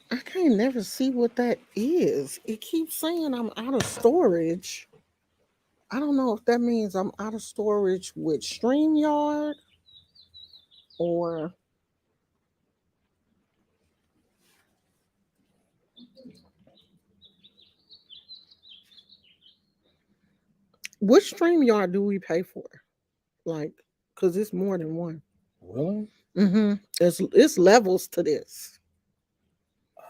I can't never see what that is. It keeps saying I'm out of storage. I don't know if that means I'm out of storage with StreamYard or which StreamYard do we pay for? Like, because it's more than one. Really? It's levels to this.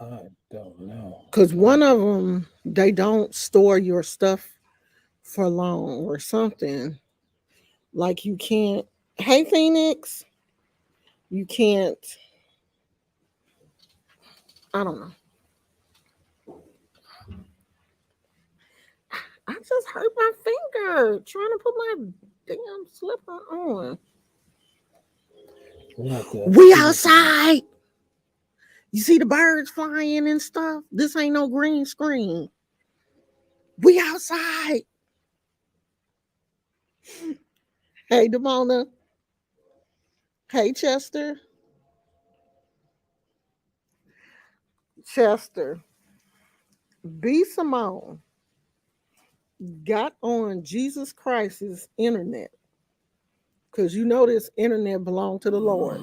I don't know. Because one of them, they don't store your stuff for long or something. Like you can't, hey Phoenix, you can't, I don't know. I just hurt my finger trying to put my damn slipper on. We'll have to We see what the outside. You see the birds flying and stuff? This ain't no green screen. We outside. Hey Demona. Hey Chester. Chester. B Simone got on Jesus Christ's internet. Because you know this internet belonged to the Lord.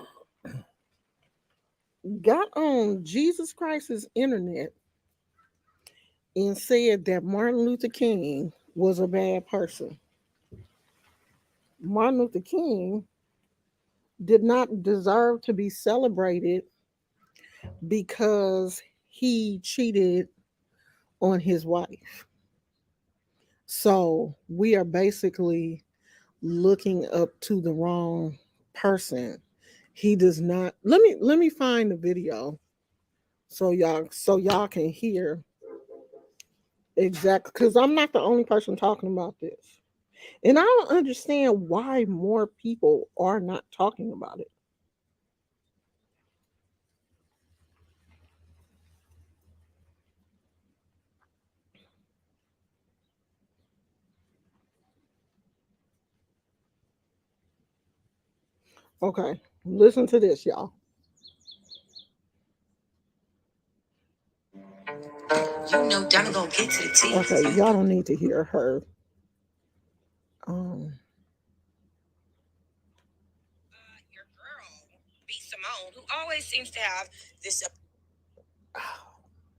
Got on Jesus Christ's internet and said that Martin Luther King was a bad person. Martin Luther King did not deserve to be celebrated because he cheated on his wife. So we are basically looking up to the wrong person. He does not let me find the video so y'all can hear exactly because I'm not the only person talking about this. And I don't understand why more people are not talking about it. Okay, listen to this, y'all. You know Donna gonna get to the tea. Okay, y'all don't need to hear her. Um, your girl, B Simone, who always seems to have this. Oh,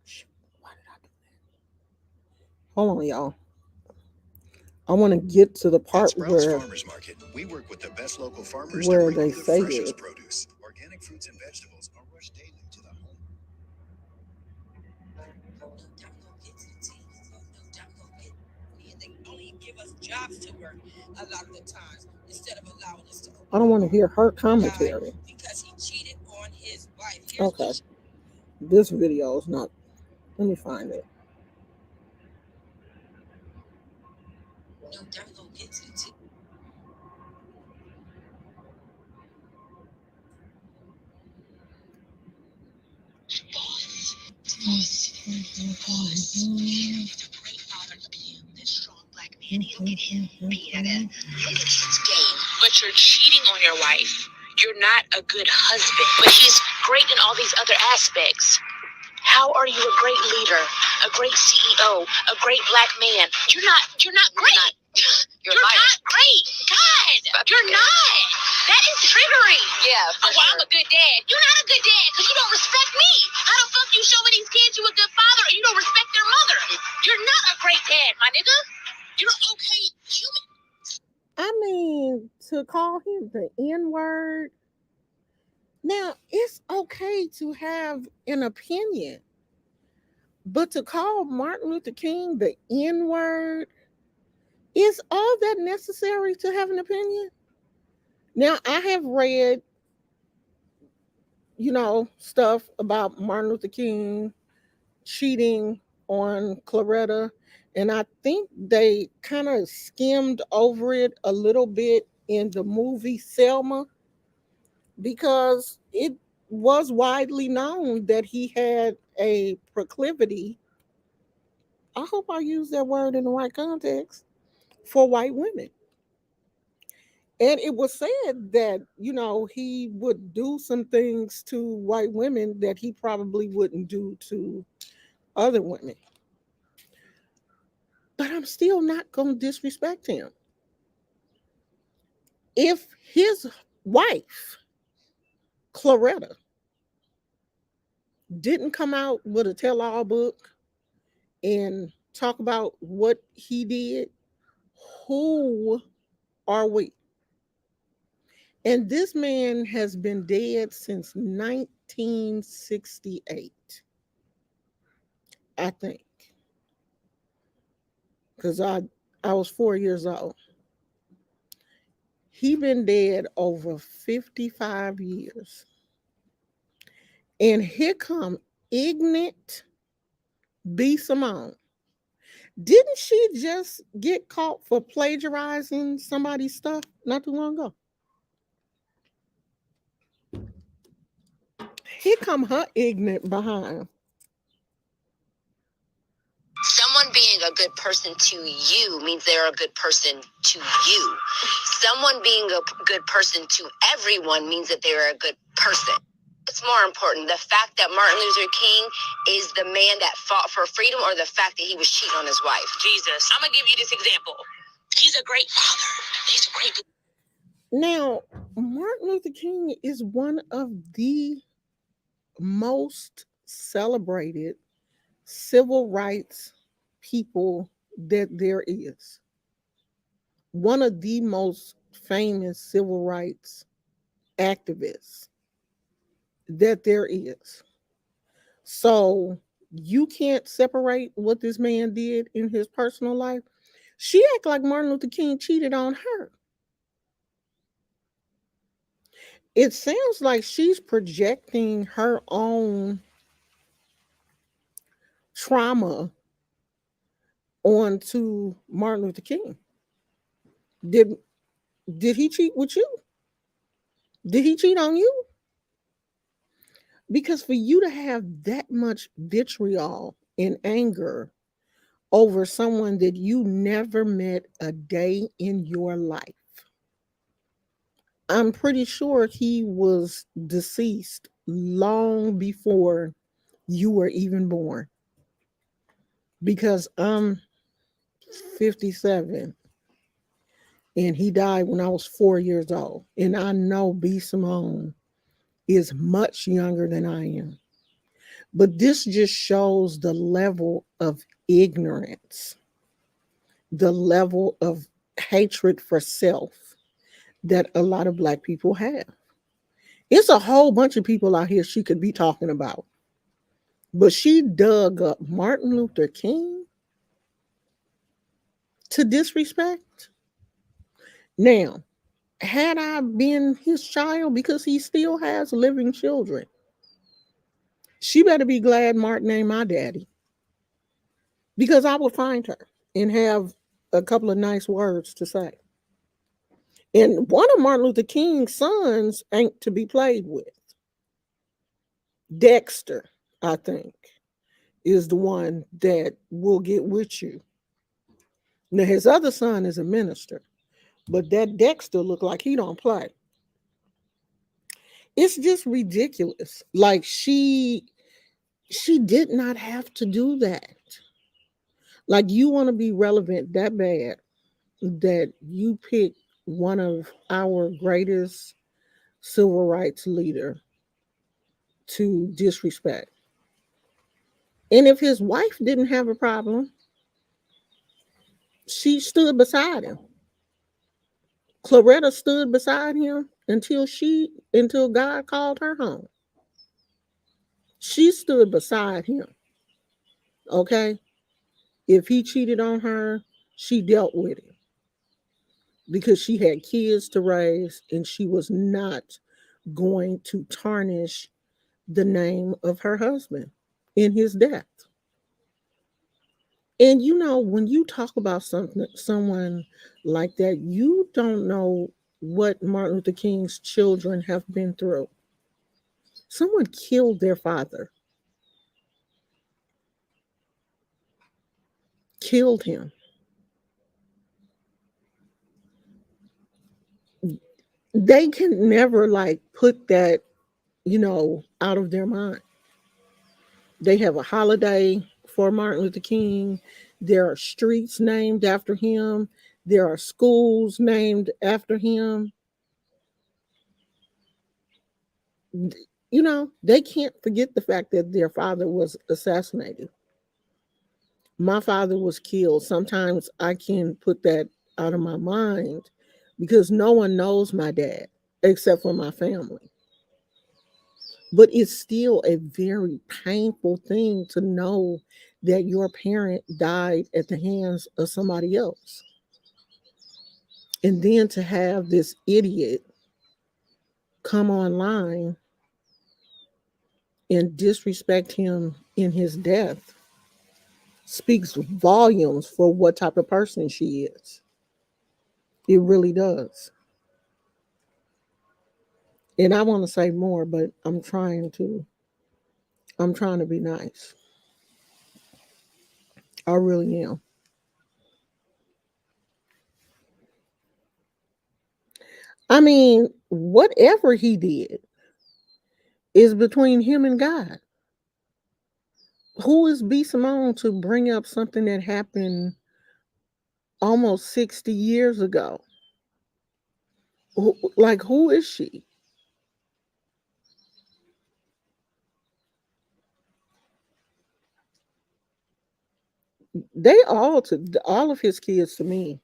shoot, why did I do that? Hold on, y'all. I want to get to the part where Farmers Market. We work with the best local farmers where they say it. Produce. Organic fruits and vegetables are rushed daily to the home. They only give us jobs to work a lot of the times instead of allowing us to. I don't want to hear her commentary because he cheated on his wife. Okay, this video is not. Let me find it. No, definitely gets it too. But you're cheating on your wife. You're not a good husband. But he's great in all these other aspects. How are you a great leader, a great CEO, a great black man? You're not great. You're not great. God, you're not. That is triggering. Yeah. Oh, well, I'm a good dad. You're not a good dad because you don't respect me. How the fuck you showing these kids you a good father and you don't respect their mother? You're not a great dad, my nigga. You're an okay human. I mean, to call him the N word. Now, it's okay to have an opinion, but to call Martin Luther King the N word, is all that necessary to have an opinion? Now, I have read, stuff about Martin Luther King cheating on Claretta, and I think they kind of skimmed over it a little bit in the movie Selma because it was widely known that he had a proclivity. I hope I use that word in the right context for white women. And it was said that, he would do some things to white women that he probably wouldn't do to other women. But I'm still not going to disrespect him. If his wife, Claretta, didn't come out with a tell all book and talk about what he did, who are we? And this man has been dead since 1968, I think, because I was 4 years old. He been dead over 55 years. And here come ignorant B. Simone. Didn't she just get caught for plagiarizing somebody's stuff not too long ago? Here come her ignorant behind. Someone being a good person to you means they're a good person to you. Someone being a good person to everyone means that they're a good person. What's more important, the fact that Martin Luther King is the man that fought for freedom, or the fact that he was cheating on his wife? Jesus, I'm going to give you this example. He's a great father. He's a great. Now, Martin Luther King is one of the most celebrated civil rights people that there is. One of the most famous civil rights activists that there is. So you can't separate what this man did in his personal life. She act like Martin Luther King cheated on her. It sounds like she's projecting her own trauma onto Martin Luther King. Did did he cheat with you? Did he cheat on you? Because for you to have that much vitriol and anger over someone that you never met a day in your life, I'm pretty sure he was deceased long before you were even born. Because I'm 57 and he died when I was 4 years old. And I know B. Simone is much younger than I am. But this just shows the level of ignorance, the level of hatred for self that a lot of Black people have. It's a whole bunch of people out here she could be talking about. But she dug up Martin Luther King to disrespect. Now, had I been his child, because he still has living children, she better be glad Martin ain't my daddy, because I would find her and have a couple of nice words to say. And one of Martin Luther King's sons ain't to be played with. Dexter, I think, is the one that will get with you. Now his other son is a minister, but that Dexter look like he don't play. It's just ridiculous. Like she did not have to do that. Like, you want to be relevant that bad that you pick one of our greatest civil rights leader to disrespect. And if his wife didn't have a problem, she stood beside him. Claretta stood beside him until God called her home. She stood beside him. Okay? If he cheated on her, she dealt with it because she had kids to raise and she was not going to tarnish the name of her husband in his death. And when you talk about someone like that, you don't know what Martin Luther King's children have been through. Someone killed their father, killed him. they can never like put that, out of their mind. They have a holiday for Martin Luther King. There are streets named after him. There are schools named after him. They can't forget the fact that their father was assassinated. My father was killed. Sometimes I can put that out of my mind because no one knows my dad except for my family. But it's still a very painful thing to know that your parent died at the hands of somebody else. And then to have this idiot come online and disrespect him in his death speaks volumes for what type of person she is. It really does. And I want to say more, but I'm trying to be nice. I really am. I mean, whatever he did is between him and God. Who is B. Simone to bring up something that happened almost 60 years ago? Like, who is she? All of his kids to me,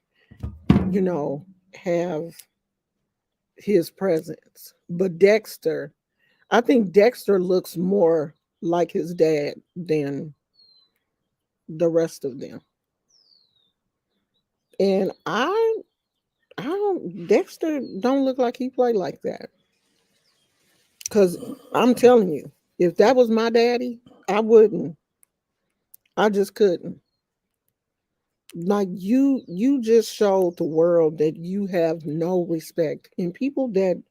you know, have his presence. But Dexter, I think Dexter looks more like his dad than the rest of them. And I don't Dexter don't look like he played like that. Cause I'm telling you, if that was my daddy, I wouldn't. I just couldn't. Like you just showed the world that you have no respect. And people that,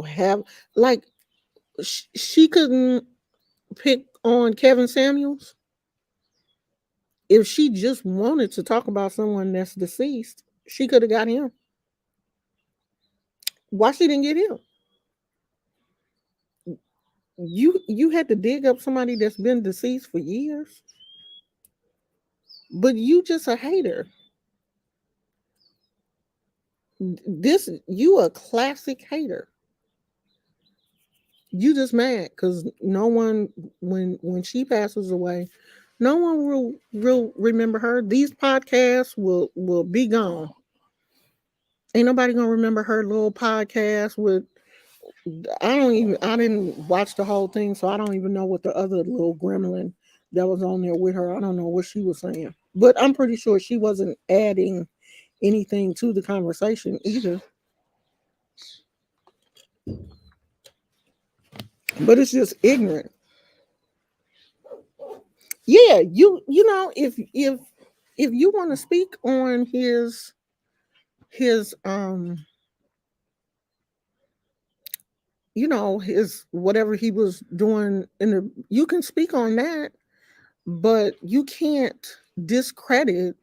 have like she couldn't pick on Kevin Samuels if she just wanted to talk about someone that's deceased. She could have got him. Why she didn't get him? You had to dig up somebody that's been deceased for years, but you just a hater. This you a classic hater. You just mad because no one when she passes away, no one will remember her. These podcasts will be gone. Ain't nobody gonna remember her little podcast with. I didn't watch the whole thing, so I don't even know what the other little gremlin that was on there with her. I don't know what she was saying, but I'm pretty sure she wasn't adding anything to the conversation either. But it's just ignorant. Yeah, if you want to speak on his his whatever he was doing you can speak on that, but you can't discredit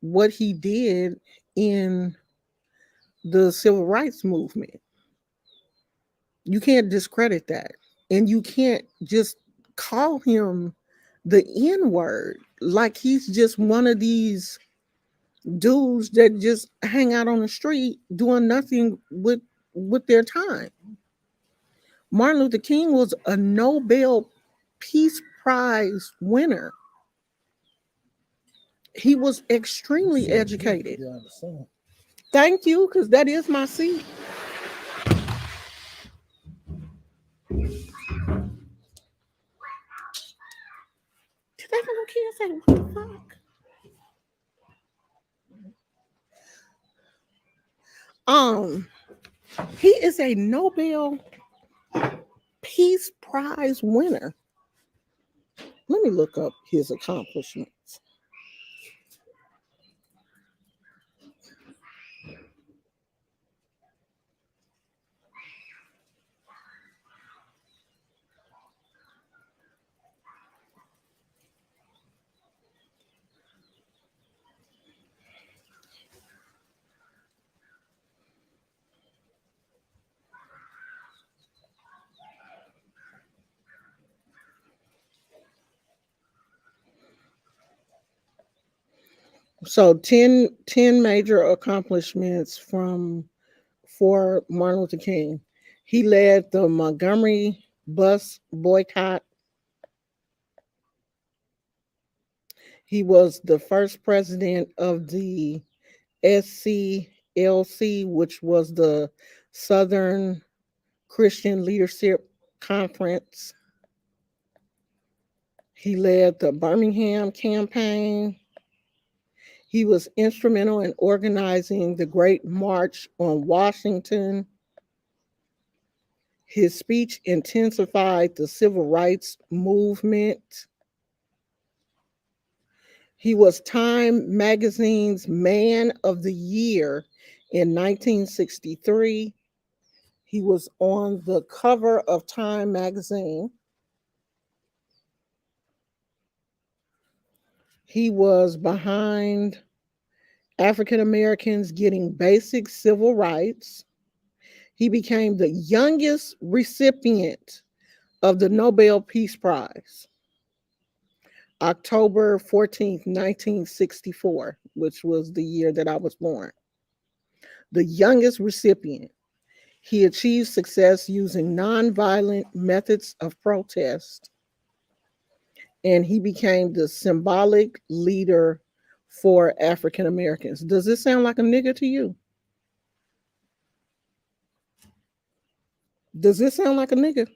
what he did in the civil rights movement. You can't discredit that. And you can't just call him the N word like he's just one of these dudes that just hang out on the street doing nothing with their time. Martin Luther King was a Nobel Peace Prize winner. He was extremely educated. Thank you, because that is my seat. Did that little kid say, what the fuck? Um, he is a Nobel Peace Prize winner. Let me look up his accomplishments. So ten major accomplishments from for Martin Luther King. He led the Montgomery bus boycott. He was the first president of the SCLC, which was the Southern Christian Leadership Conference. He led the Birmingham campaign. He was instrumental in organizing the Great March on Washington. His speech intensified the civil rights movement. He was Time Magazine's Man of the Year in 1963. He was on the cover of Time Magazine. He was behind African Americans getting basic civil rights. He became the youngest recipient of the Nobel Peace Prize, October 14th, 1964, which was the year that I was born. The youngest recipient. He achieved success using nonviolent methods of protest, and he became the symbolic leader for African Americans. Does this sound like a nigga to you? Does this sound like a nigga?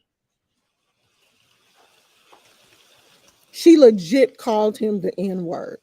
She legit called him the N word.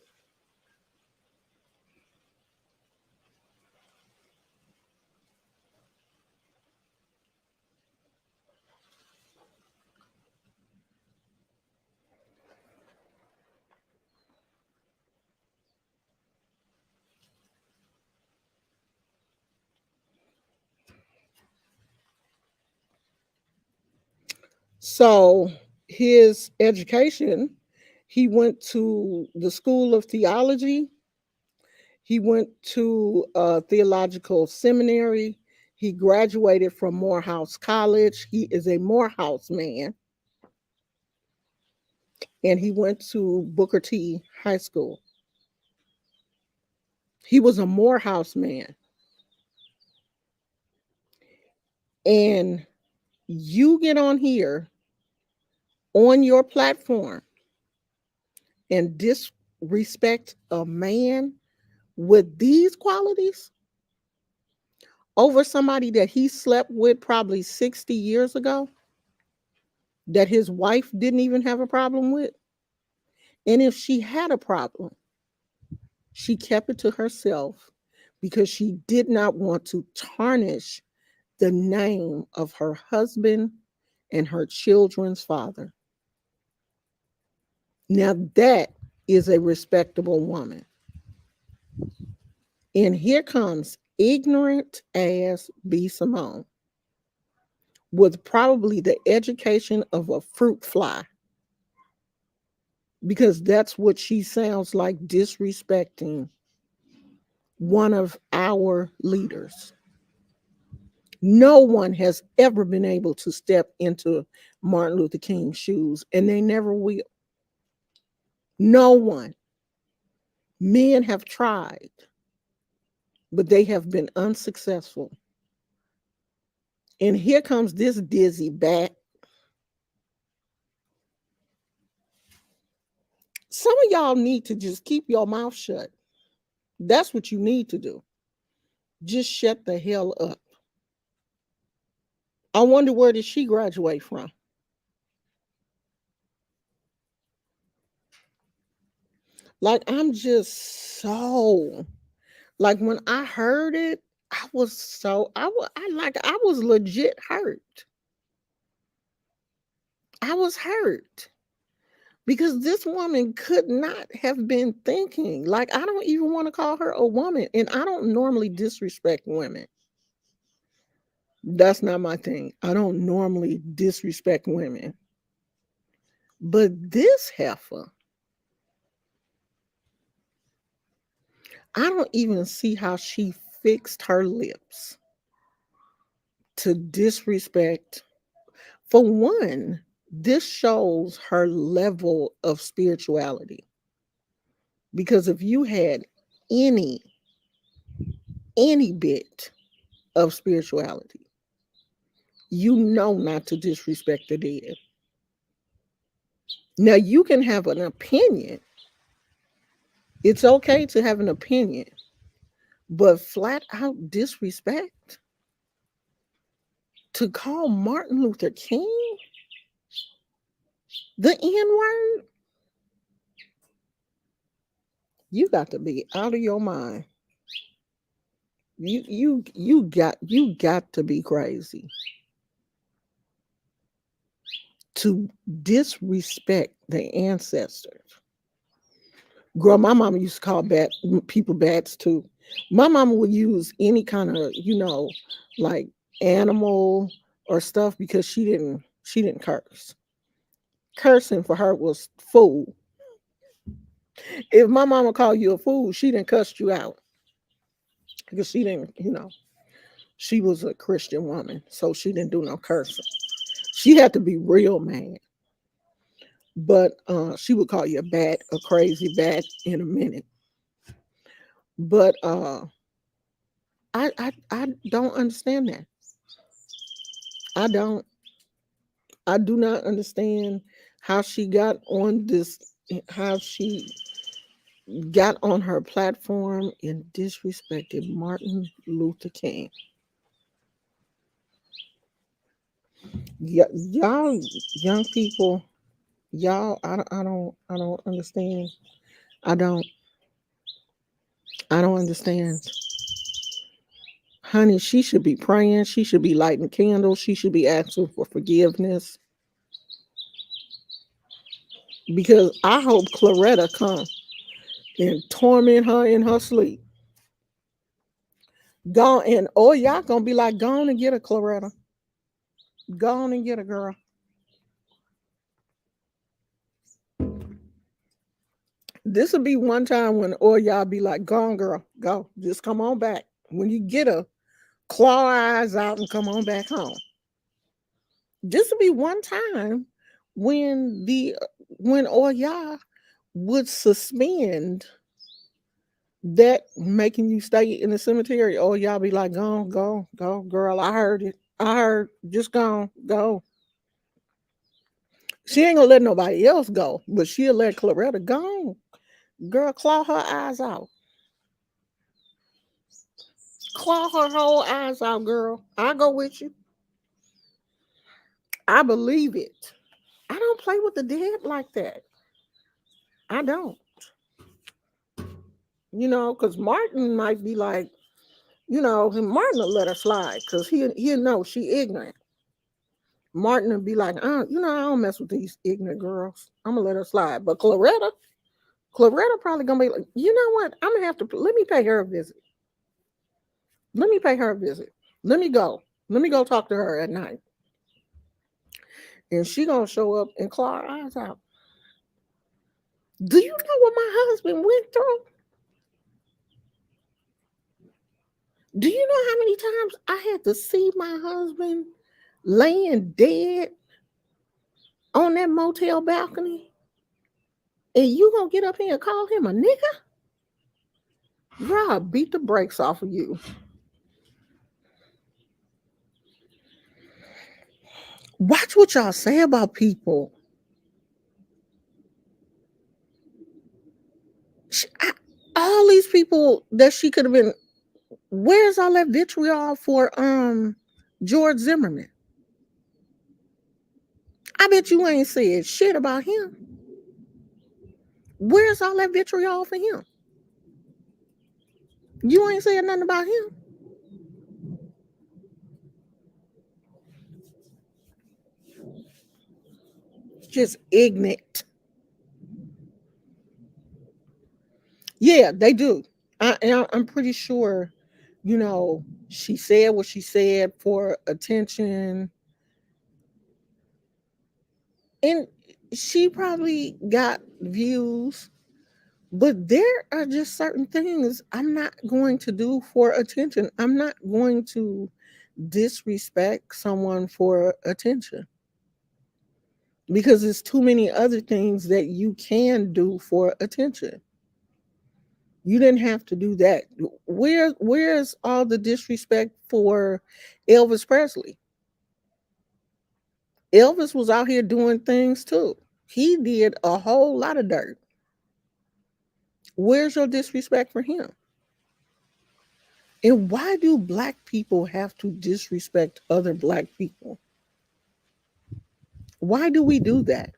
So his education, he went to the School of Theology. He went to a theological seminary. He graduated from Morehouse College. He is a Morehouse man. And he went to Booker T High School. He was a Morehouse man. And you get on here on your platform and disrespect a man with these qualities over somebody that he slept with probably 60 years ago, that his wife didn't even have a problem with. And if she had a problem, she kept it to herself because she did not want to tarnish the name of her husband and her children's father. Now, that is a respectable woman. And here comes ignorant ass B. Simone with probably the education of a fruit fly, because that's what she sounds like, disrespecting one of our leaders. No one has ever been able to step into Martin Luther King's shoes, and they never will. No one. Men have tried, but they have been unsuccessful. And here comes this dizzy bat. Some of y'all need to just keep your mouth shut. That's what you need to do. Just shut the hell up. I wonder, where did she graduate from? Like, I'm just so, like, when I heard it, I was so, I was legit hurt. I was hurt because this woman could not have been thinking. Like, I don't even want to call her a woman, and I don't normally disrespect women. That's not my thing. I don't normally disrespect women. But this heifer, I don't even see how she fixed her lips to disrespect. For one, this shows her level of spirituality. Because if you had any any bit of spirituality, you know not to disrespect the dead. Now you can have an opinion. It's okay to have an opinion, but flat out disrespect, to call Martin Luther King the N word, you got to be out of your mind. You got to be crazy to disrespect the ancestors. Girl, my mama used to call people bats too. My mama would use any kind of, like animal or stuff because she didn't curse. Cursing for her was fool. If my mama called you a fool, she didn't cuss you out because she didn't, she was a Christian woman, so she didn't do no cursing. She had to be real mad, but she would call you a bat, a crazy bat, in a minute. But I don't understand that. I don't. I do not understand how she got on this. How she got on her platform and disrespected Martin Luther King. Y'all, young people, y'all, I don't understand. I don't, I don't understand. Honey, she should be praying. She should be lighting candles. She should be asking for forgiveness because I hope Claretta come and torment her in her sleep. Go and oh y'all gonna be like, go on and get a Claretta. Go on and get a girl. This will be one time when all y'all be like, go on, girl, go. Just come on back. When you get her, claw her eyes out and come on back home. This will be one time when when all y'all would suspend that making you stay in the cemetery. Or y'all be like, go, go, go, girl. I heard it. I heard. Just go, go. She ain't gonna let nobody else go, but she'll let Claretta go. Girl, claw her eyes out. Claw her whole eyes out, girl. I go with you. I believe it. I don't play with the dead like that. I don't. Because Martin might be like, and Martin will let her slide because he'll know she ignorant. Martin will be like, I don't mess with these ignorant girls. I'm gonna let her slide. But Claretta probably gonna be like, you know what? I'm gonna have to let me pay her a visit. Let me pay her a visit. Let me go. Let me go talk to her at night. And she gonna show up and claw her eyes out. Do you know what my husband went through? Do you know how many times I had to see my husband laying dead on that motel balcony? And you gonna get up here and call him a nigga? Girl, I'll beat the brakes off of you. Watch what y'all say about people. All these people that she could have been. Where's all that vitriol for George Zimmerman? I bet you ain't said shit about him. Where's all that vitriol for him? You ain't said nothing about him. Just ignorant. Yeah, they do. I'm pretty sure, she said what she said for attention. And she probably got views, but there are just certain things I'm not going to do for attention. I'm not going to disrespect someone for attention because there's too many other things that you can do for attention. You didn't have to do that. Where's all the disrespect for Elvis Presley? Elvis was out here doing things too. He did a whole lot of dirt. Where's your disrespect for him? And why do black people have to disrespect other black people? Why do we do that?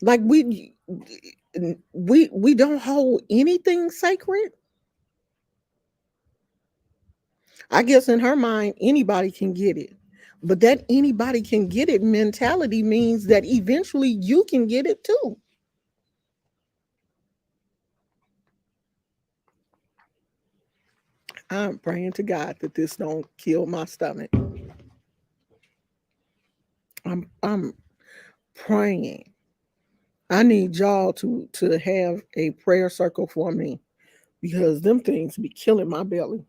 Like we don't hold anything sacred. I guess in her mind anybody can get it. But that anybody can get it mentality means that eventually you can get it too. I'm praying to God that this don't kill my stomach. I'm praying. I need y'all to have a prayer circle for me because them things be killing my belly.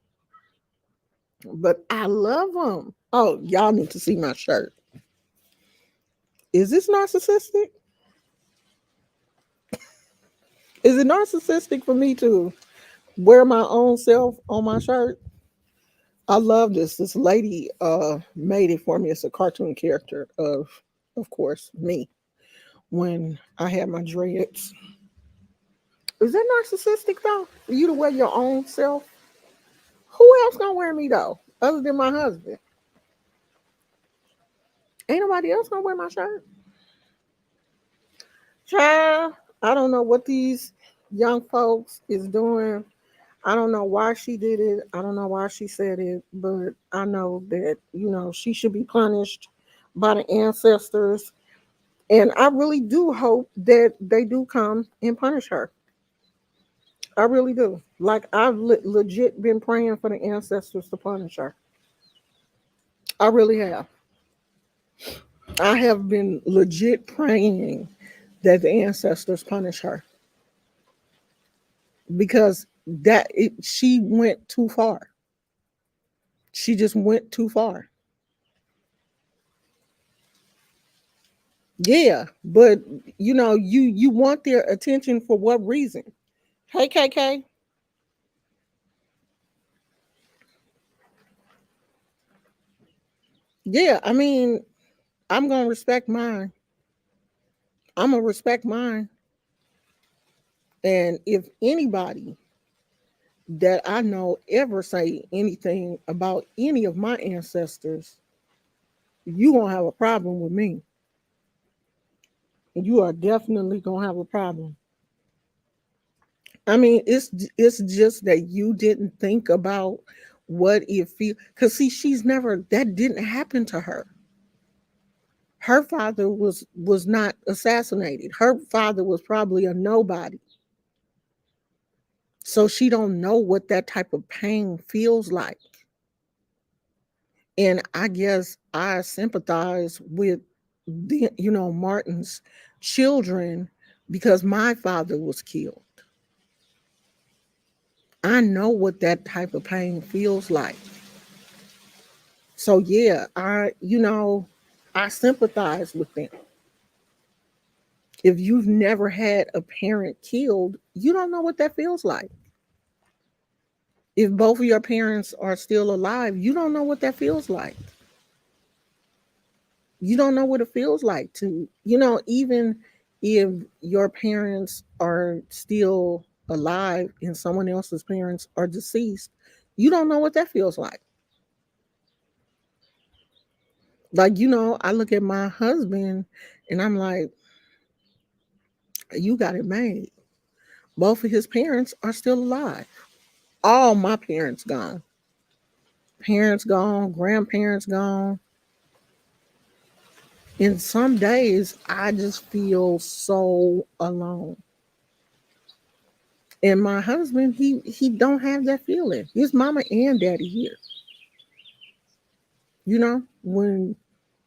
But I love them. Oh, y'all need to see my shirt. Is this narcissistic? Is it narcissistic for me to wear my own self on my shirt? I love this. This lady made it for me. It's a cartoon character of course, me when I had my dreads. Is that narcissistic though? For you to wear your own self? Who else gonna wear me though? Other than my husband. Ain't nobody else gonna wear my shirt. Child, I don't know what these young folks is doing. I don't know why she did it. I don't know why she said it, but I know that, she should be punished by the ancestors. And I really do hope that they do come and punish her. I really do. Like, I've legit been praying for the ancestors to punish her. I really have. I have been legit praying that the ancestors punish her because she went too far. She just went too far. Yeah, but you want their attention for what reason? Hey, KK. Yeah, I mean, I'm gonna respect mine. I'm gonna respect mine. And if anybody that I know ever say anything about any of my ancestors, you gonna have a problem with me. You are definitely gonna have a problem. I mean, it's just that you didn't think about what it feels. Cause see, she's never that didn't happen to her. Her father was not assassinated. Her father was probably a nobody. So she don't know what that type of pain feels like. And I guess I sympathize with Martin's children because my father was killed. I know what that type of pain feels like. So yeah, I sympathize with them. If you've never had a parent killed, you don't know what that feels like. If both of your parents are still alive, you don't know what that feels like. You don't know what it feels like to, even if your parents are still alive and someone else's parents are deceased, you don't know what that feels like. Like, I look at my husband and I'm like, you got it made. Both of his parents are still alive. All my parents gone. Parents gone, grandparents gone. And some days I just feel so alone. And my husband, he don't have that feeling. His mama and daddy here. When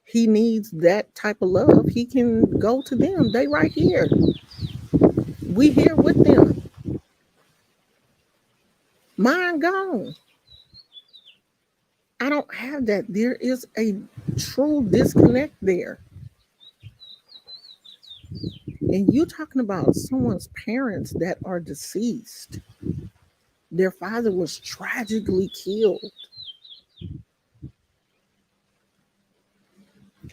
he needs that type of love, he can go to them. They right here. We here with them. Mine gone. I don't have that. There is a true disconnect there. And you talking about someone's parents that are deceased. Their father was tragically killed.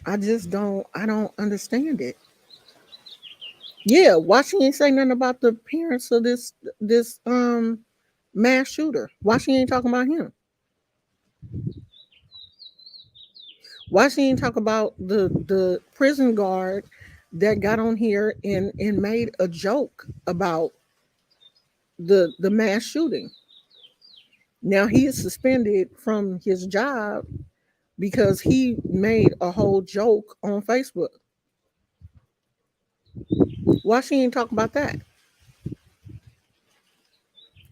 I don't understand it. Yeah, why she ain't say nothing about the parents of this mass shooter? Why she ain't talking about him? Why she ain't talk about the prison guard that got on here and made a joke about the mass shooting? Now he is suspended from his job because he made a whole joke on Facebook. Why she ain't talk about that?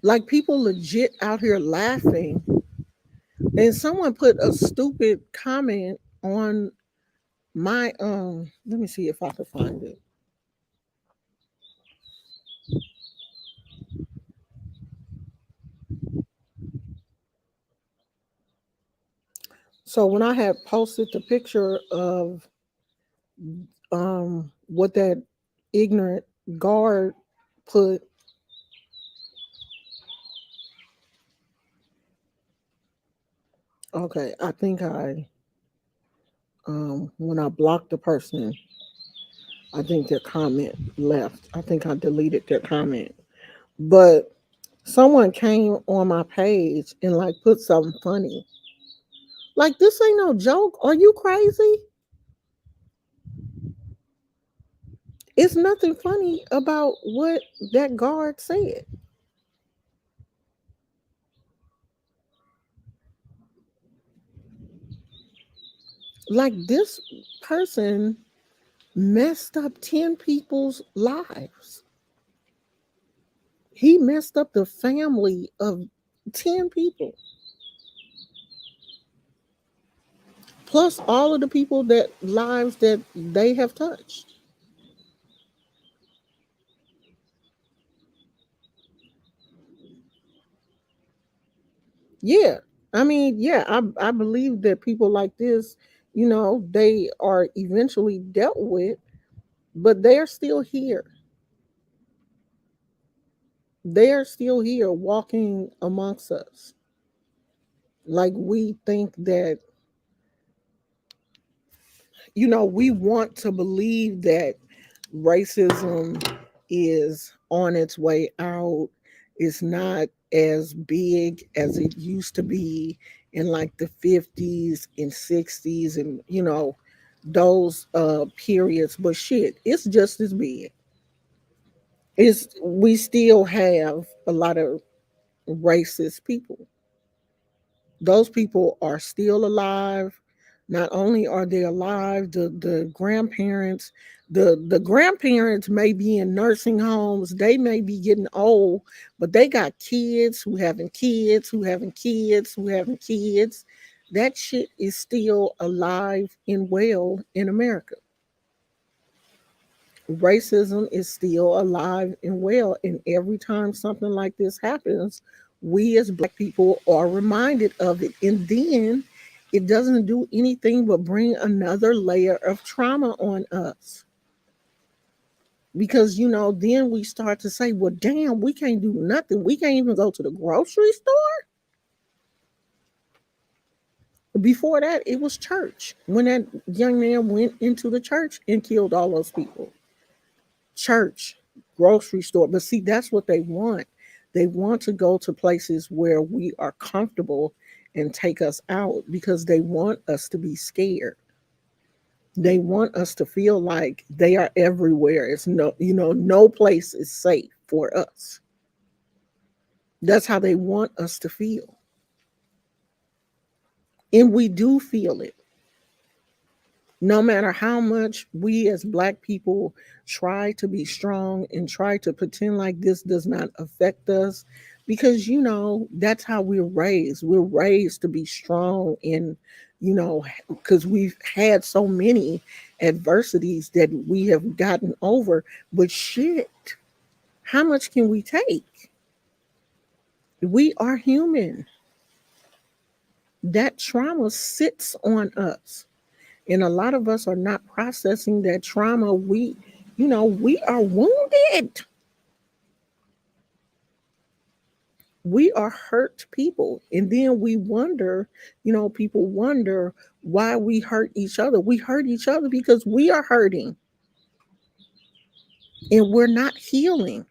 Like people legit out here laughing, and someone put a stupid comment on my let me see if I can find it. So when I had posted the picture of what that ignorant guard put, okay, I think I when I blocked the person, I think their comment left. I think I deleted their comment. But someone came on my page and like put something funny. Like this ain't no joke. Are you crazy? It's nothing funny about what that guard said. Like this person messed up 10 people's lives. He messed up the family of 10 people, plus all of the people that lives that they have touched. Yeah. I mean, yeah, I believe that people like this, they are eventually dealt with, but they're still here. They're still here walking amongst us. Like we think that, we want to believe that racism is on its way out. It's not as big as it used to be in like the 50s and 60s and those periods, but shit, it's just as big. It's We still have a lot of racist people. Those people are still alive. Not only are they alive, the grandparents may be in nursing homes, they may be getting old, but they got kids who having kids who having kids who having kids. That shit is still alive and well in America. Racism is still alive and well, and every time something like this happens, we as black people are reminded of it, and then it doesn't do anything but bring another layer of trauma on us, because then we start to say, well, damn, we can't do nothing, we can't even go to the grocery store. Before that, it was church, when that young man went into the church and killed all those people. Church, grocery store. But see, that's what they want. They want to go to places where we are comfortable and take us out, because they want us to be scared. They want us to feel like they are everywhere. It's no place is safe for us. That's how they want us to feel. And we do feel it. No matter how much we as black people try to be strong and try to pretend like this does not affect us, because that's how we're raised to be strong, and because we've had so many adversities that we have gotten over. But shit, how much can we take? We are human. That trauma sits on us, and a lot of us are not processing that trauma. We are wounded. We are hurt people. And then we wonder, people wonder why we hurt each other. We hurt each other because we are hurting and we're not healing.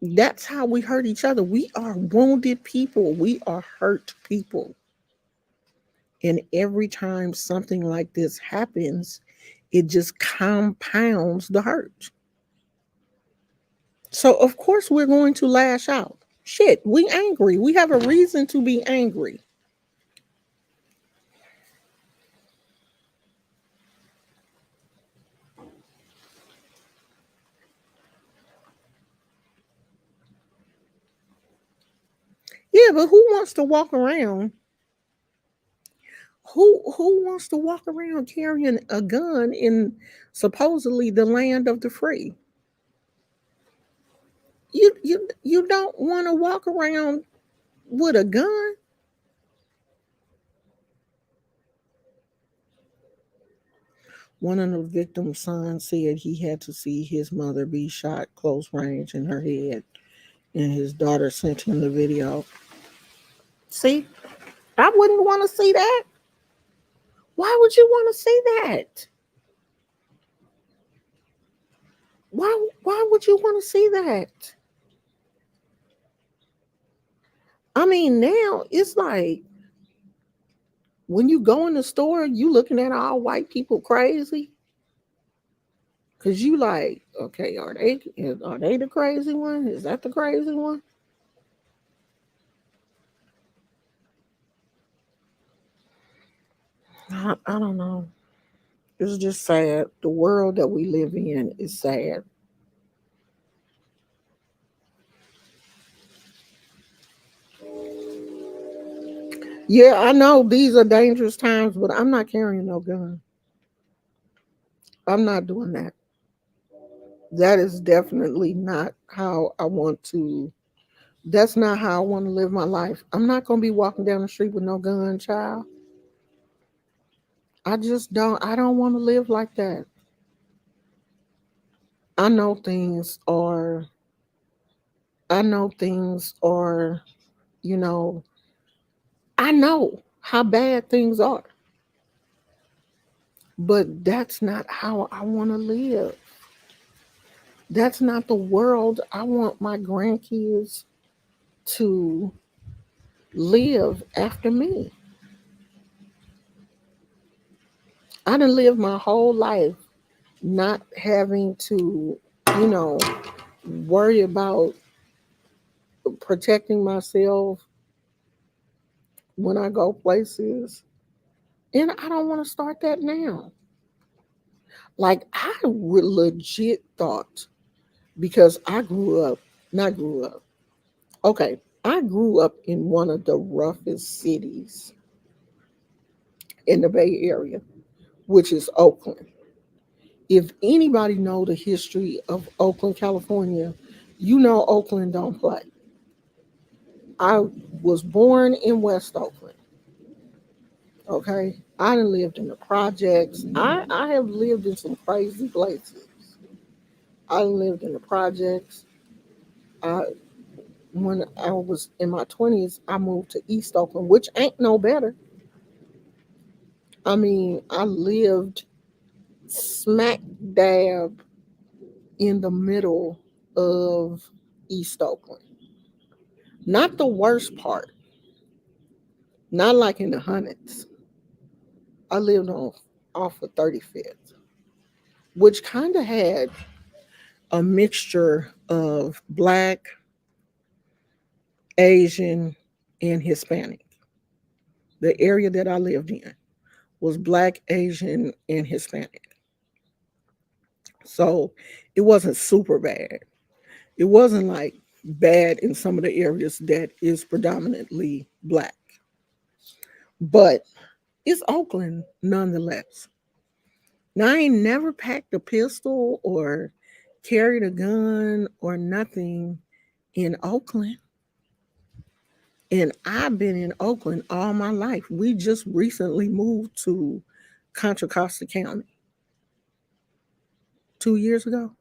That's how we hurt each other. We are wounded people. We are hurt people. And every time something like this happens, it just compounds the hurt. So, of course, we're going to lash out. Shit, we angry. We have a reason to be angry. Yeah, but who wants to walk around? Who wants to walk around carrying a gun in supposedly the land of the free? You don't want to walk around with a gun. One of the victim's sons said he had to see his mother be shot close range in her head, and his daughter sent him the video. See, I wouldn't want to see that. Why would you want to see that? Why would you want to see that? I mean, now it's like when you go in the store, you looking at all white people crazy. Cause you like, okay, are they the crazy one? Is that the crazy one? I don't know. It's just sad. The world that we live in is sad. Yeah, I know these are dangerous times, but I'm not carrying no gun. I'm not doing that. That is definitely not how I want to. That's not how I want to live my life. I'm not going to be walking down the street with no gun, child. I just don't. I don't want to live like that. I know things are. I know things are. You know. I know how bad things are, but that's not how I want to live. That's not the world I want my grandkids to live after me. I done lived my whole life not having to, you know, worry about protecting myself when I go places. And I don't want to start that now. Like, legit thought, because I grew up, not grew up, okay, I grew up in one of the roughest cities in the Bay Area, which is Oakland. If anybody know the history of Oakland, California, you know Oakland don't play. I was born in West Oakland. Okay, I done lived in the projects. I have lived in some crazy places. I done lived in the projects. I When I was in my 20s, I moved to East Oakland, which ain't no better. I mean, I lived smack dab in the middle of East Oakland. Not the worst part, not like in the hundreds. I lived on off of 35th, which kind of had a mixture of black, Asian, and Hispanic. The area that I lived in was black, Asian, and Hispanic. So it wasn't super bad. It wasn't like bad in some of the areas that is predominantly black, but it's Oakland nonetheless. Now, I ain't never packed a pistol or carried a gun or nothing in Oakland. And I've been in Oakland all my life. We just recently moved to Contra Costa County. 2 years ago.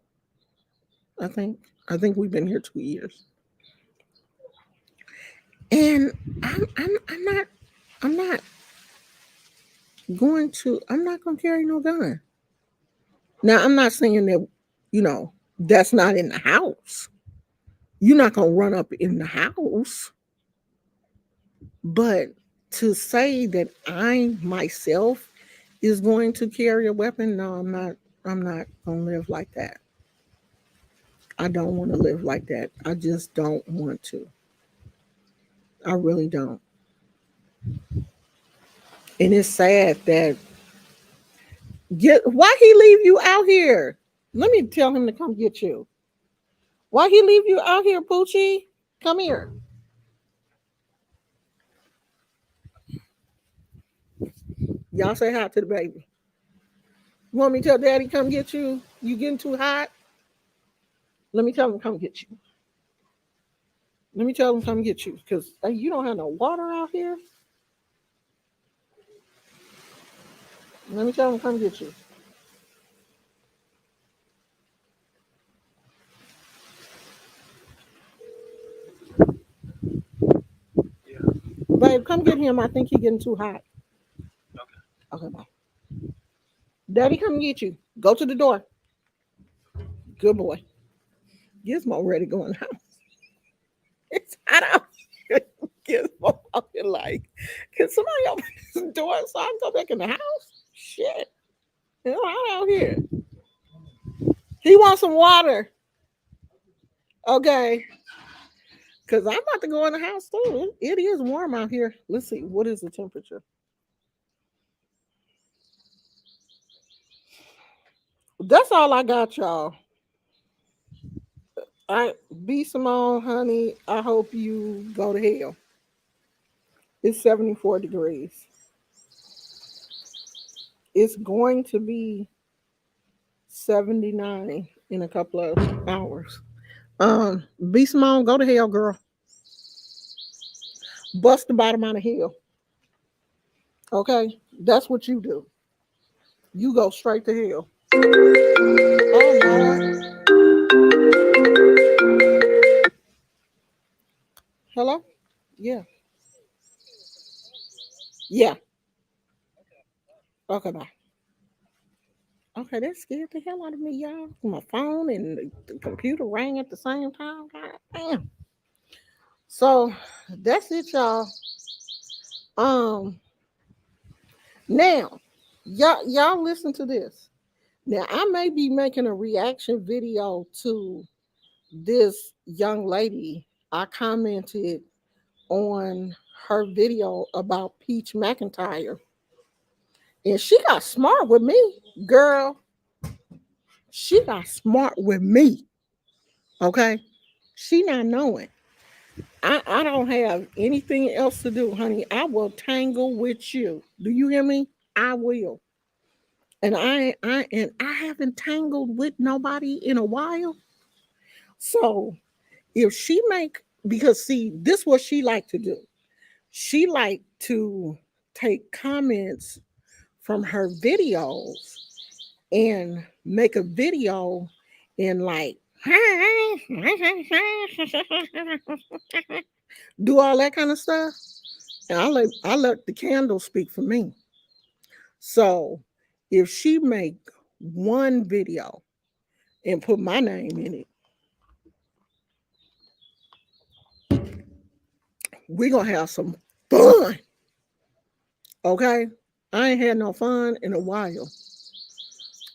I think. I think we've been here 2 years, and I'm not. I'm not going to. I'm not going to carry no gun. Now, I'm not saying that. That's not in the house. You're not going to run up in the house, but to say that I myself is going to carry a weapon, no, I'm not. I'm not going to live like that. I don't want to live like that. I just don't want to. I really don't. And it's sad that why he leave you out here? Let me tell him to come get you. Why he leave you out here, Poochie? Come here. Y'all say hi to the baby. You want me to tell Daddy come get you? You getting too hot? Let me tell him come get you. Let me tell him come get you because you don't have no water out here. Let me tell him come get you. Babe, come get him. I think he's getting too hot. Okay, bye. Daddy, come get you. Go to the door. Good boy. Gizmo ready to go in the house. It's hot out here. Gizmo out here like, can somebody open this door so I can go back in the house? Shit. It's hot out here. He wants some water. Okay. Because I'm about to go in the house too. It is warm out here. Let's see. What is the temperature? That's all I got, y'all. I be Simone, honey. I hope you go to hell. It's 74 degrees. It's going to be 79 in a couple of hours. Be Simone, go to hell, girl. Bust the bottom out of hell. Okay? That's what you do. You go straight to hell. Oh Lord. Hello? Yeah. Yeah. Okay, bye. Okay, that scared the hell out of me, y'all. My phone and the computer rang at the same time. God damn. So that's it, y'all. Um, now, y'all listen to this. Now, I may be making a reaction video to this young lady. I commented on her video about Peach McIntyre, and she got smart with me, girl. She got smart with me. Okay, she not knowing. I don't have anything else to do, honey. I will tangle with you. Do you hear me? I will. And I haven't tangled with nobody in a while. So if she make because see, this what she like to do. She like to take comments from her videos and make a video and like do all that kind of stuff. And I let the candle speak for me. So if she make one video and put my name in it, we gonna have some fun. Okay? I ain't had no fun in a while.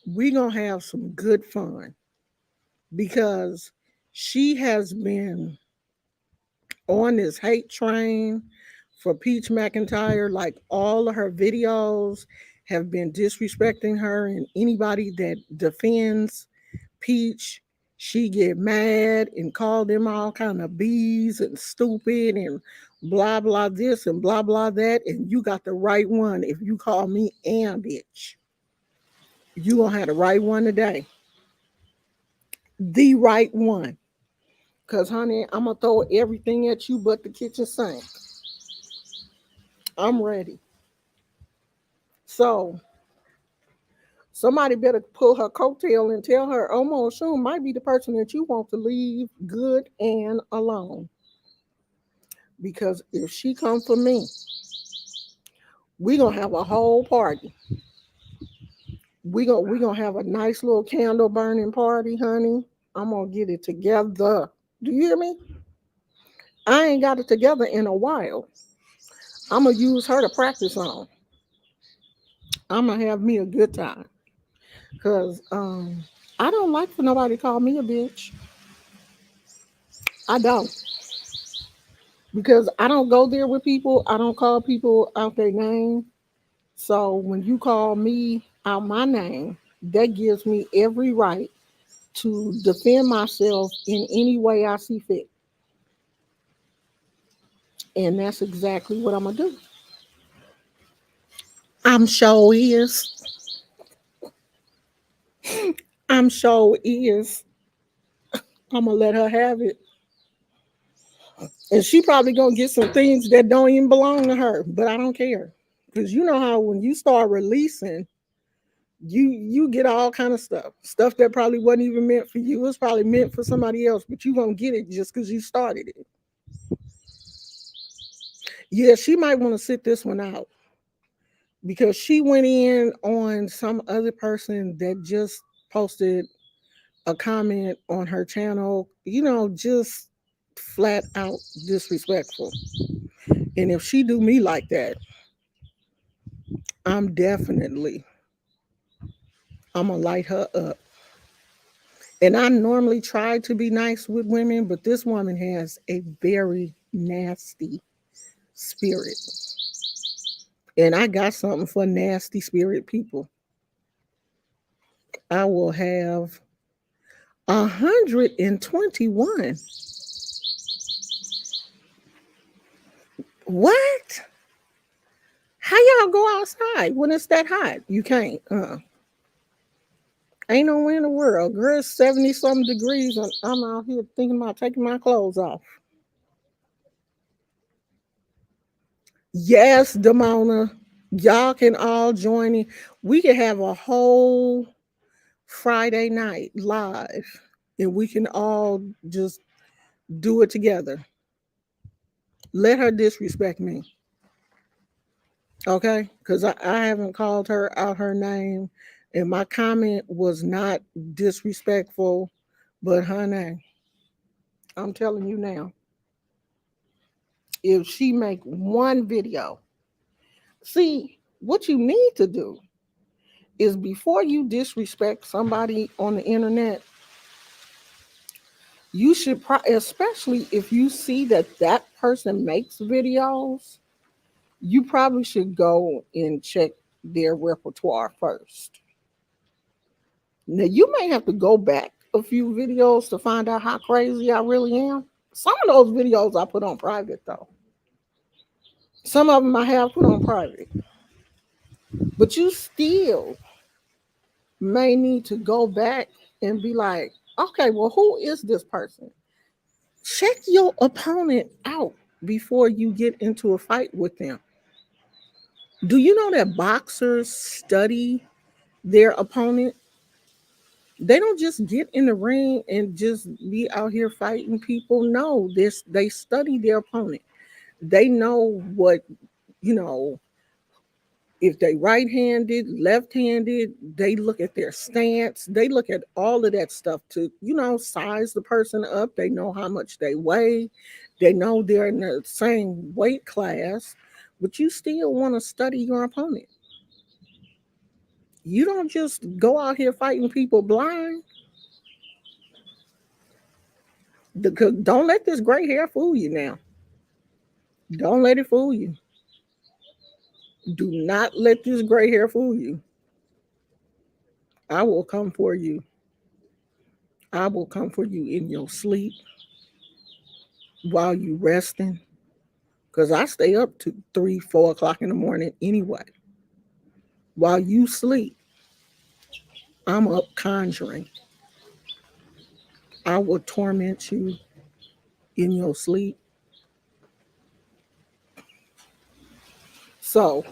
We gonna have some good fun because she has been on this hate train for Peach McIntyre. Like all of her videos have been disrespecting her, and anybody that defends Peach, she get mad and call them all kind of bees and stupid and blah blah this and blah blah that. And you got the right one if you call me and bitch. You gonna have the right one today. The right one. Cause honey, I'm gonna throw everything at you but the kitchen sink. I'm ready. So Somebody better pull her coattail and tell her Omo Shun might be the person that you want to leave good and alone. Because if she come for me, we gonna have a whole party. We gonna have a nice little candle burning party, honey. I'm gonna get it together. Do you hear me? I ain't got it together in a while. I'm gonna use her to practice on. I'm gonna have me a good time. Cause I don't like for nobody to call me a bitch. I don't. Because I don't go there with people. I don't call people out their name. So when you call me out my name, that gives me every right to defend myself in any way I see fit. And that's exactly what I'm gonna do. I'm sure is. I'm sure is. I'm gonna let her have it. And she probably gonna get some things that don't even belong to her, but I don't care. Because you know how when you start releasing, you get all kind of stuff that probably wasn't even meant for you. It was probably meant for somebody else, but you gonna get it just because you started it. Yeah, she might want to sit this one out because she went in on some other person that just posted a comment on her channel, just flat out disrespectful. And if she do me like that, I'm gonna light her up. And I normally try to be nice with women, but this woman has a very nasty spirit. And I got something for nasty spirit people. I will have 121. What? How y'all go outside when it's that hot? You can't. Ain't no way in the world. Girl, it's 70 something degrees and I'm out here thinking about taking my clothes off. Yes, Demona. Y'all can all join in. We can have a whole Friday night live and we can all just do it together. Let her disrespect me. Okay? Because I haven't called her out her name and my comment was not disrespectful. But honey, I'm telling you now, if she make one video, see what you need to do is before you disrespect somebody on the internet, you should, especially if you see that that person makes videos, you probably should go and check their repertoire first. Now, you may have to go back a few videos to find out how crazy I really am. Some of those videos I put on private, though. Some of them I have put on private. But you still may need to go back and be like, okay, well, who is this person? Check your opponent out before you get into a fight with them. Do you know that boxers study their opponent? They don't just get in the ring and just be out here fighting people. No, this they study their opponent. They know what, you know, if they right-handed, left-handed, they look at their stance. They look at all of that stuff to, size the person up. They know how much they weigh. They know they're in the same weight class, but you still want to study your opponent. You don't just go out here fighting people blind. Don't let this gray hair fool you now. Don't let it fool you. Do not let this gray hair fool you. I will come for you. I will come for you in your sleep while you resting. Because I stay up to 3, 4 o'clock in the morning anyway. While you sleep, I'm up conjuring. I will torment you in your sleep. So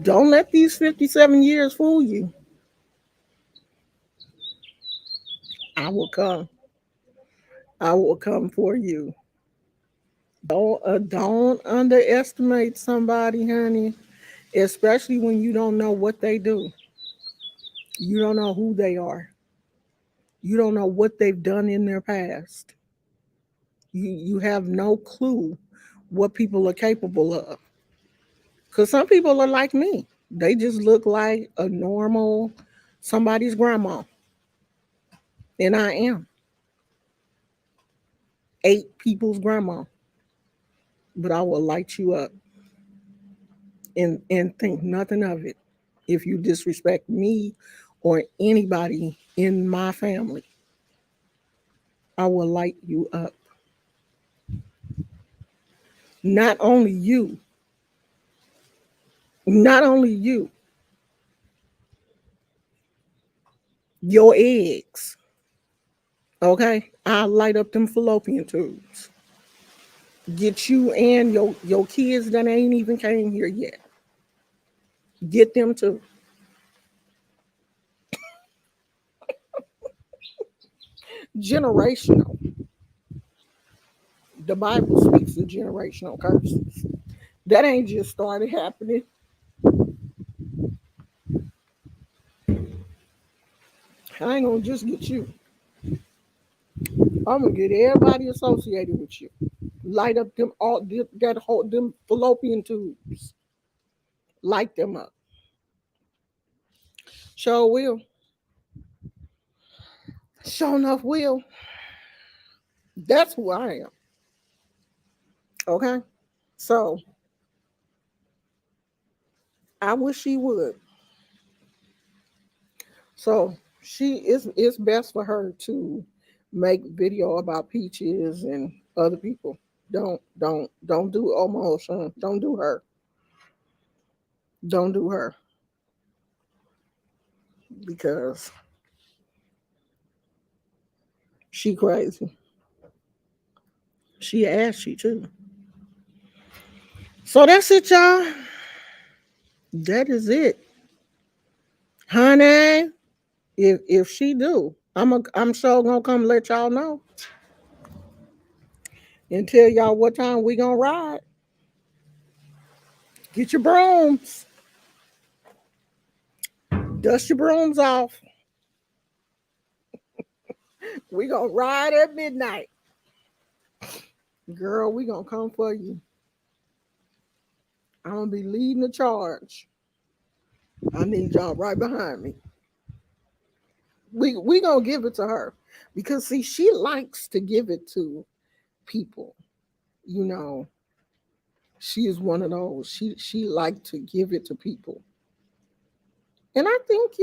don't let these 57 years fool you. will come. I will come for you. Don't underestimate somebody, honey. Especially when you don't know what they do. You don't know who they are. You don't know what they've done in their past. You have no clue what people are capable of. Because some people are like me. They just look like a normal somebody's grandma. And I am eight people's grandma. But I will light you up and think nothing of it if you disrespect me or anybody in my family. I will light you up. Not only you, not only you, your eggs. Okay? I'll light up them fallopian tubes. Get you and your kids that ain't even came here yet. Get them to generational. The Bible speaks of generational curses. That ain't just started happening. I ain't gonna just get you. I'm gonna get everybody associated with you. Light up them all that whole them fallopian tubes. Light them up. Sure will. Sure enough will. That's who I am. Okay? So I wish she would. So she is it's best for her to make video about peaches and other people. Don't do Omo Ocean. Don't do her. Don't do her because she crazy. She ashy too. So that's it, y'all. That is it, honey. If she do, I'm sure gonna come let y'all know and tell y'all what time we gonna ride. Get your brooms, dust your brooms off. We gonna ride at midnight, girl. We gonna come for you. I'm gonna be leading the charge. I need y'all right behind me. We gonna give it to her because see, she likes to give it to people. You know, she is one of those. She like to give it to people. And I think,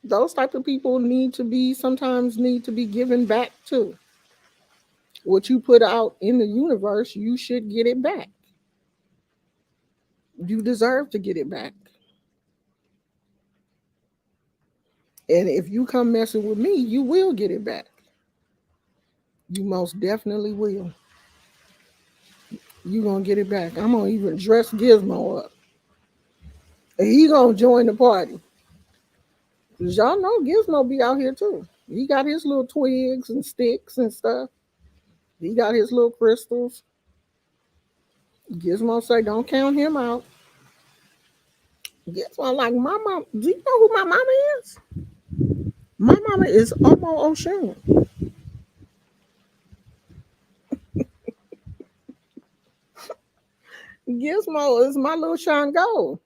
those type of people need to be sometimes need to be given back too. What you put out in the universe, you should get it back. You deserve to get it back. And if you come messing with me, you will get it back. You most definitely will. You gonna get it back. I'm gonna even dress Gizmo up. And he gonna join the party. Cause y'all know Gizmo be out here too. He got his little twigs and sticks and stuff. He got his little crystals. Gizmo say, don't count him out. Gizmo like, my mom, do you know who my mama is? My mama is Omo Oshun. Gizmo is my little Shango.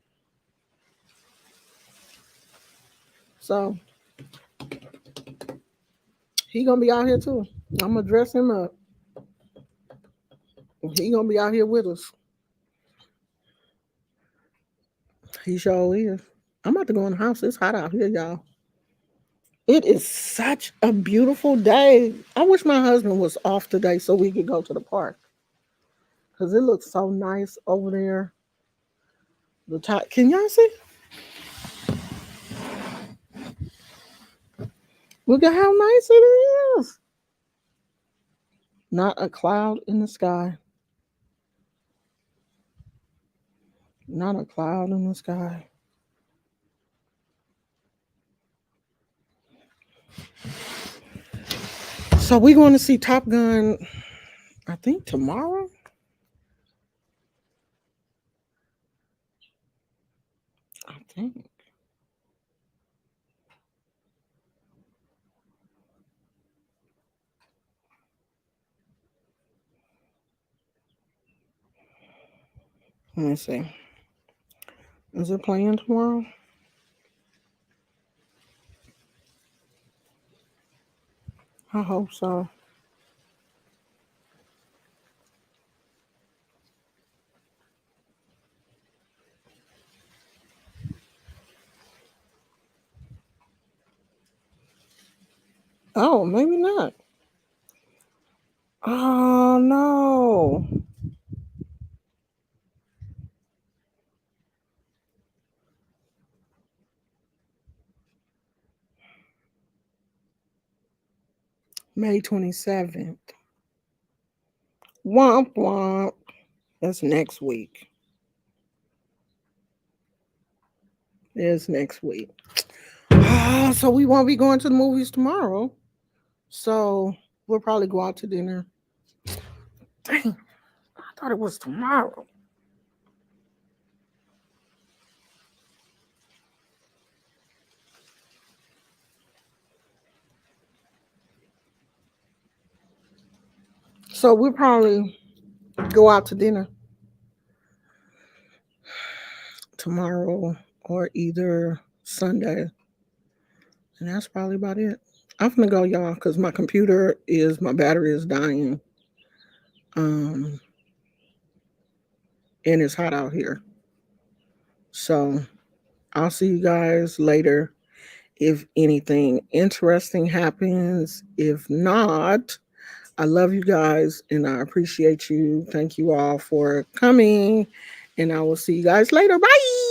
So he gonna be out here too. I'm gonna dress him up. He gonna be out here with us. He sure is. I'm about to go in the house. It's hot out here, y'all. It is such a beautiful day. I wish my husband was off today so we could go to the park. Cause it looks so nice over there. The top. Can y'all see? Look at how nice it is. Not a cloud in the sky. Not a cloud in the sky. So we're going to see Top Gun, I think tomorrow. I think. Let me see. Is it playing tomorrow? I hope so. Oh, maybe not. Oh no. May 27th. Womp womp. That's next week. It's next week. So we won't be going to the movies tomorrow. So we'll probably go out to dinner. Dang, I thought it was tomorrow. So we'll probably go out to dinner tomorrow or either Sunday. And that's probably about it. I'm gonna go, y'all, because my battery is dying. Um, and it's hot out here. So I'll see you guys later if anything interesting happens. If not, I love you guys and I appreciate you. Thank you all for coming. And I will see you guys later. Bye.